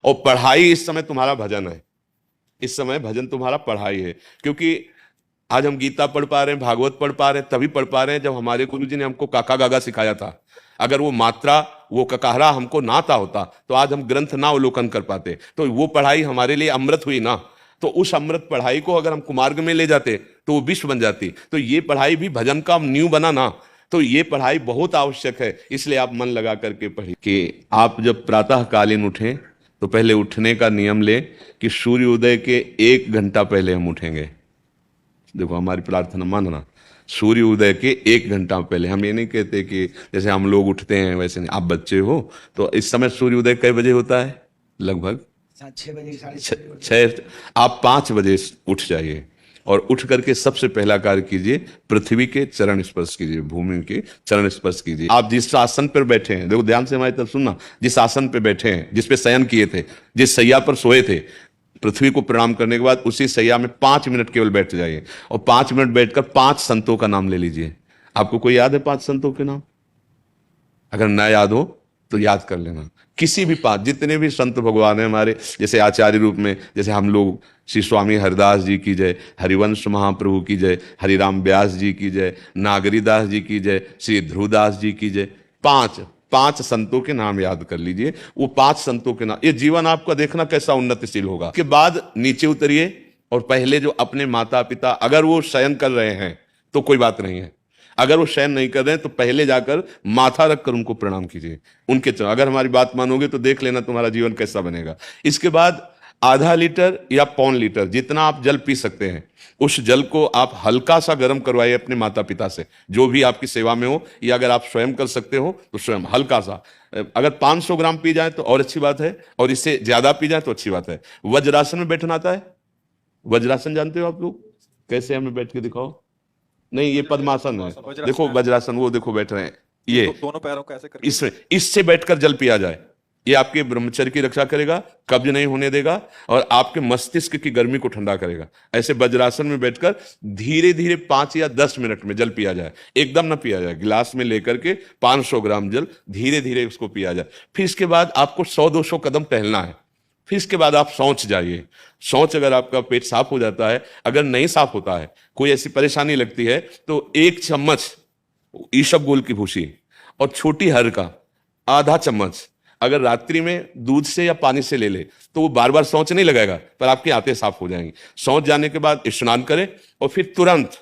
और पढ़ाई इस समय तुम्हारा भजन है। इस समय भजन तुम्हारा पढ़ाई है, क्योंकि आज हम गीता पढ़ पा रहे हैं, भागवत पढ़ पा रहे हैं, तभी पढ़ पा रहे हैं जब हमारे गुरुजी ने हमको काका गागा सिखाया था। अगर वो मात्रा, वो ककाहरा हमको ना आता होता तो आज हम ग्रंथ ना अवलोकन कर पाते। तो वो पढ़ाई हमारे लिए अमृत हुई ना। तो उस अमृत पढ़ाई को अगर हम कुमार्ग में ले जाते तो वो विश्व बन जाती। तो ये पढ़ाई भी भजन का नींव बना ना। तो ये पढ़ाई बहुत आवश्यक है, इसलिए आप मन लगा करके पढ़िए। कि आप जब प्रातः कालीन उठें तो पहले उठने का नियम ले कि सूर्योदय के 1 घंटा पहले हम उठेंगे। देखो हमारी प्रार्थना मानना, सूर्य उदय के 1 घंटा पहले। हम ये नहीं कहते कि जैसे हम लोग उठते हैं वैसे नहीं। आप बच्चे हो तो इस समय सूर्य उदय कई बजे होता है? लगभग 6 बजे, 6। आप 5 बजे उठ जाइए और उठ करके सबसे पहला कार्य कीजिए, पृथ्वी के चरण स्पर्श कीजिए, भूमि के चरण स्पर्श कीजिए। आप जिस आसन पर बैठे हैं, देखो ध्यान से हमारी तरफ सुनना, जिस आसन पर बैठे हैं, जिस पे शयन किए थे, जिस सैया पर सोए थे, पृथ्वी को प्रणाम करने के बाद उसी सैया में 5 मिनट केवल बैठ जाइए और 5 मिनट बैठकर 5 संतों का नाम ले लीजिए। आपको कोई याद है 5 संतों के नाम? अगर ना याद हो तो याद कर लेना। किसी भी 5, जितने भी संत भगवान हैं हमारे, जैसे आचार्य रूप में, जैसे हम लोग श्री स्वामी हरिदास जी की जय, हरिवंश महाप्रभु की जय, हरिराम व्यास जी की जय, नागरीदास जी की जय, श्री ध्रुवदास जी की जय। 5 संतों के नाम याद कर लीजिए। वो 5 संतों के नाम, ये जीवन आपका देखना कैसा उन्नतिशील होगा। उसके बाद नीचे उतरिए और पहले जो अपने माता पिता, अगर वो शयन कर रहे हैं तो कोई बात नहीं है, अगर वो शयन नहीं कर रहे हैं तो पहले जाकर माथा रखकर उनको प्रणाम कीजिए, उनके चरण। अगर हमारी बात मानोगे तो देख लेना तुम्हारा जीवन कैसा बनेगा। इसके बाद आधा लीटर या 1.25 लीटर जितना आप जल पी सकते हैं, उस जल को आप हल्का सा गर्म करवाइए अपने माता पिता से, जो भी आपकी सेवा में हो, या अगर आप स्वयं कर सकते हो तो स्वयं हल्का सा। अगर 500 ग्राम पी जाए तो और अच्छी बात है, और इससे ज्यादा पी जाए तो अच्छी बात है। वज्रासन में बैठना आता है? वज्रासन जानते हो आप लोग? कैसे, हमें बैठ के दिखाओ। नहीं, ये पद्मासन है। देखो वज्रासन, वो देखो बैठ रहे हैं, ये दोनों पैरों को ऐसे करके इसमें, इससे बैठकर जल पिया जाए। ये आपके ब्रह्मचर्य की रक्षा करेगा, कब्ज नहीं होने देगा, और आपके मस्तिष्क की गर्मी को ठंडा करेगा। ऐसे वज्रासन में बैठकर धीरे धीरे 5 या 10 मिनट में जल पिया जाए। एकदम ना पिया जाए, गिलास में लेकर के 500 ग्राम जल धीरे धीरे उसको पिया जाए। फिर इसके बाद आपको 100-200 कदम टहलना है। फिर इसके बाद आप शौच जाइए। शौच, अगर आपका पेट साफ हो जाता है, अगर नहीं साफ होता है, कोई ऐसी परेशानी लगती है, तो 1 चम्मच ईसबगोल की भूसी और छोटी हर का आधा चम्मच अगर रात्रि में दूध से या पानी से ले ले तो वो बार बार शौच नहीं लगाएगा, पर आपकी आंतें साफ हो जाएंगी। शौच जाने के बाद स्नान करें और फिर तुरंत,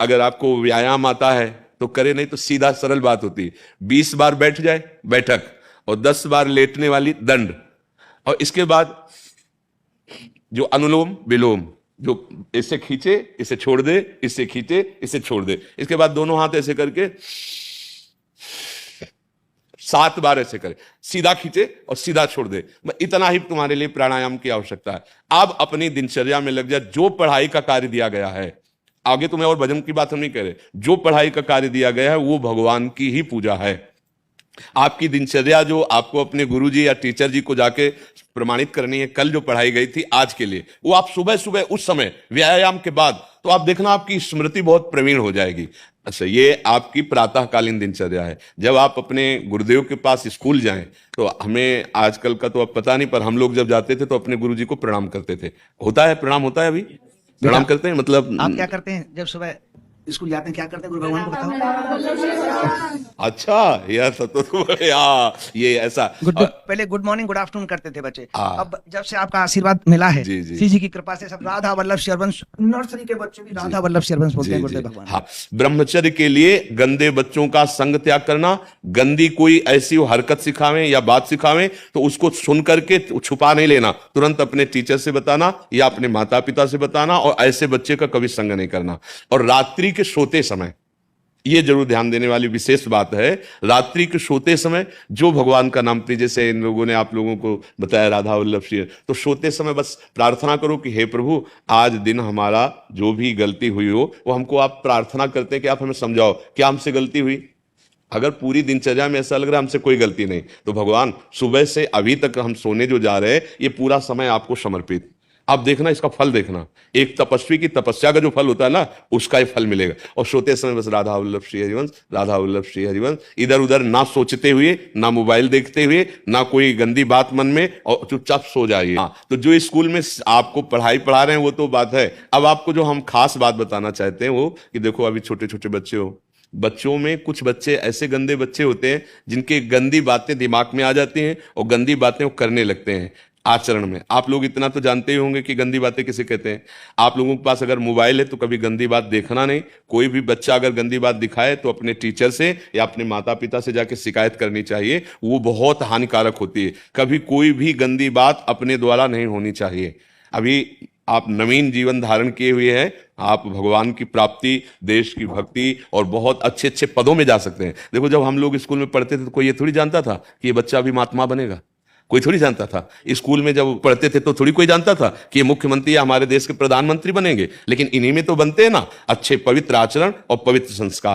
अगर आपको व्यायाम आता है तो करे, नहीं तो सीधा सरल बात होती है, 20 बार बैठ जाए बैठक और 10 बार लेटने वाली दंड। और इसके बाद जो अनुलोम विलोम, जो इसे खींचे इसे छोड़ दे, इसे खींचे इसे छोड़ दे, इसके बाद दोनों हाथ ऐसे करके 7 बार ऐसे करे, सीधा खींचे और सीधा छोड़ दे। इतना ही तुम्हारे लिए प्राणायाम की आवश्यकता है। अब अपनी दिनचर्या में लग जा। जो पढ़ाई का कार्य दिया गया है, आगे तुम्हें और भजन की बात हम नहीं कह रहे, जो पढ़ाई का कार्य दिया गया है वो भगवान की ही पूजा है। आपकी दिनचर्या जो आपको अपने गुरुजी या टीचर जी को जाके प्रमाणित करनी है, कल जो पढ़ाई गई थी आज के लिए, वो आप सुबह सुबह उस समय व्यायाम के बाद, तो आप देखना आपकी स्मृति बहुत प्रवीण हो जाएगी। अच्छा, ये आपकी प्रातःकालीन दिनचर्या है। जब आप अपने गुरुदेव के पास स्कूल जाएं तो हमें आजकल का तो अब पता नहीं, पर हम लोग जब जाते थे तो अपने गुरुजी को प्रणाम करते थे। होता है प्रणाम? होता है अभी प्रणाम करते हैं? मतलब आप क्या करते हैं जब सुबह स्कूल जाते हैं, क्या करते हैं गुरु भगवान को बताओ। अच्छा, यार ये ऐसा पहले गुड मॉर्निंग गुड आफ्टरनून करते थे बच्चे। अब जब से आपका आशीर्वाद मिला है, श्री जी की कृपा से सब राधा वल्लभ श्रीवंश, नर्सरी के बच्चे भी राधा वल्लभ श्रीवंश बोलते हैं गुरुदेव भगवान। हाँ, ब्रह्मचर्य के लिए गंदे बच्चों का संग त्याग करना, गंदी कोई ऐसी हरकत सिखावे या बात सिखावे तो उसको सुन करके छुपा नहीं लेना, तुरंत अपने टीचर से बताना या अपने माता पिता से बताना, और ऐसे बच्चे का कभी संग नहीं करना। और रात्रि के सोते समय, ये जरूर ध्यान देने वाली विशेष बात है, रात्रि के सोते समय जो भगवान का नाम, जैसे इन लोगों ने आप लोगों को बताया राधा वल्लभ श्री, तो सोते समय बस प्रार्थना करो कि हे प्रभु, आज दिन हमारा जो भी गलती हुई हो वो हमको आप प्रार्थना करते हैं कि आप हमें समझाओ क्या हमसे गलती हुई। अगर पूरी दिनचर्या में ऐसा लग रहा है हमसे कोई गलती नहीं, तो भगवान सुबह से अभी तक हम सोने जो जा रहे हैं ये पूरा समय आपको समर्पित, आप देखना, इसका फल देखना, एक तपस्वी की तपस्या का जो फल होता है ना, उसका ही फल मिलेगा। और सोते समय बस राधा वल्लभ श्री हरिवंश, राधा वल्लभ श्री हरिवंश, इधर उधर ना सोचते हुए, ना मोबाइल देखते हुए, ना कोई गंदी बात मन में, और चुपचाप सो जाइए। हाँ, तो जो स्कूल में आपको पढ़ाई पढ़ा रहे हैं वो तो बात है। अब आपको जो हम खास बात बताना चाहते हैं वो कि देखो, अभी छोटे छोटे बच्चे हो, बच्चों में कुछ बच्चे ऐसे गंदे बच्चे होते हैं जिनके गंदी बातें दिमाग में आ जाती हैं और गंदी बातें वो करने लगते हैं आचरण में। आप लोग इतना तो जानते ही होंगे कि गंदी बातें किसे कहते हैं। आप लोगों के पास अगर मोबाइल है तो कभी गंदी बात देखना नहीं। कोई भी बच्चा अगर गंदी बात दिखाए तो अपने टीचर से या अपने माता पिता से जाके शिकायत करनी चाहिए, वो बहुत हानिकारक होती है। कभी कोई भी गंदी बात अपने द्वारा नहीं होनी चाहिए। अभी आप नवीन जीवन धारण किए हुए हैं, आप भगवान की प्राप्ति, देश की भक्ति और बहुत अच्छे अच्छे पदों में जा सकते हैं। देखो, जब हम लोग स्कूल में पढ़ते थे तो कोई ये थोड़ी जानता था कि ये बच्चा अभी महात्मा बनेगा। कोई थोड़ी जानता था। स्कूल में जब पढ़ते थे तो थोड़ी कोई जानता था कि ये मुख्यमंत्री या हमारे देश के प्रधानमंत्री बनेंगे। लेकिन इन्हीं में तो बनते हैं ना अच्छे पवित्र आचरण और पवित्र संस्कार।